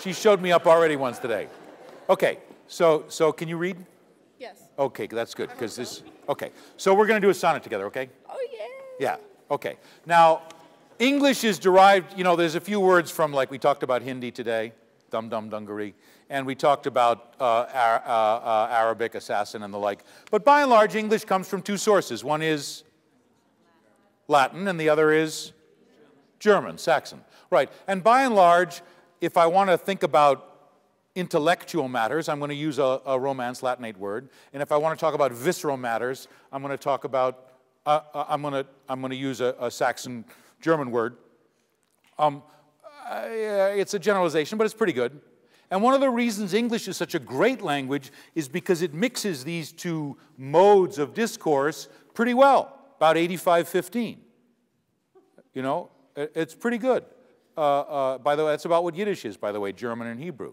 She showed me up already once today. Okay, so can you read? Yes. Okay, that's good, because this, okay. So we're going to do a sonnet together, okay? Oh, yeah. Yeah, okay. Now, English is derived, you know, there's a few words from, like we talked about Hindi today, dum-dum-dungaree, and we talked about Arabic, assassin, and the like. But by and large, English comes from two sources. One is Latin, and the other is German, Saxon. Right, and by and large, if I want to think about intellectual matters, I'm going to use a Romance Latinate word. And if I want to talk about visceral matters, I'm going to talk about, I'm going to use a Saxon German word. It's a generalization, but it's pretty good. And one of the reasons English is such a great language is because it mixes these two modes of discourse pretty well, about 85-15. You know, it's pretty good. By the way, that's about what Yiddish is, by the way, German and Hebrew.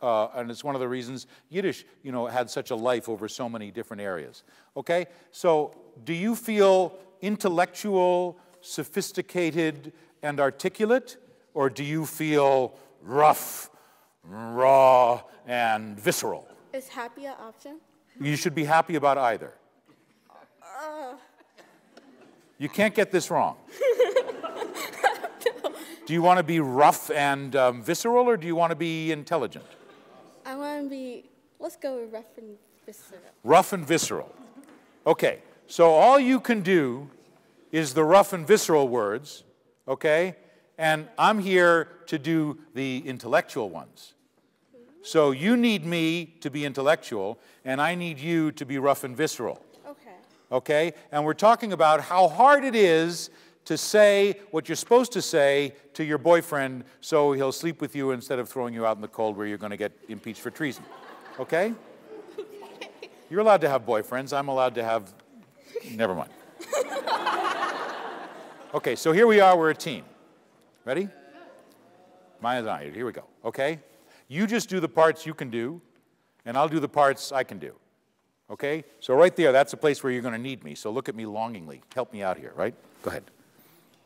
And it's one of the reasons Yiddish, you know, had such a life over so many different areas. Okay? So do you feel intellectual, sophisticated, and articulate? Or do you feel rough, raw, and visceral? Is happy an option? You should be happy about either. You can't get this wrong. Do you want to be rough and visceral, or do you want to be intelligent? I want to be, let's go with rough and visceral. Rough and visceral. Okay, so all you can do is the rough and visceral words, okay? And I'm here to do the intellectual ones. So you need me to be intellectual, and I need you to be rough and visceral. Okay. Okay? And we're talking about how hard it is to say what you're supposed to say to your boyfriend so he'll sleep with you instead of throwing you out in the cold where you're going to get impeached for treason. Okay? You're allowed to have boyfriends. I'm allowed to have... Never mind. Okay, so here we are. We're a team. Ready? Maya's on you. Here we go. Okay? You just do the parts you can do, and I'll do the parts I can do. Okay? So right there, that's a place where you're going to need me. So look at me longingly. Help me out here, right? Go ahead.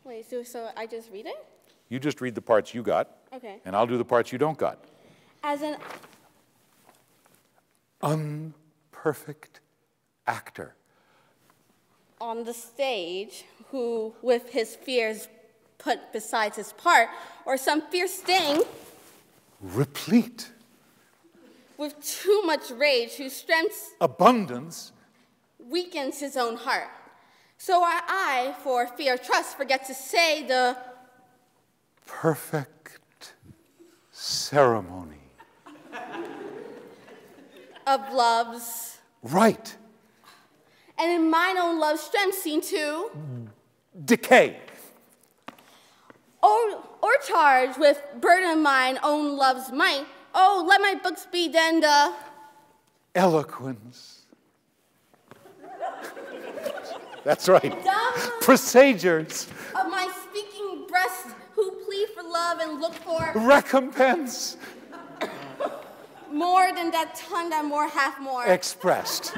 Wait, so I just read it? You just read the parts you got. Okay. And I'll do the parts you don't got. As an unperfect actor. On the stage, who with his fears put besides his part, or some fierce thing, replete. With too much rage, whose strength's abundance weakens his own heart. So I, for fear of trust, forget to say the perfect ceremony of love's right. And in mine own love's strength seen to decay. Or charged with burden of mine own love's might. Oh, let my books be then the eloquence. That's right. Dumb procedures of my speaking breast who plead for love and look for recompense. More than that tongue that more hath more expressed.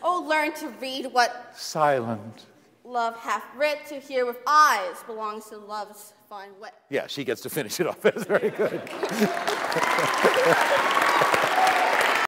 Oh, learn to read what silent love hath writ, to hear with eyes belongs to love's fine wit. Yeah, she gets to finish it off. That's very good.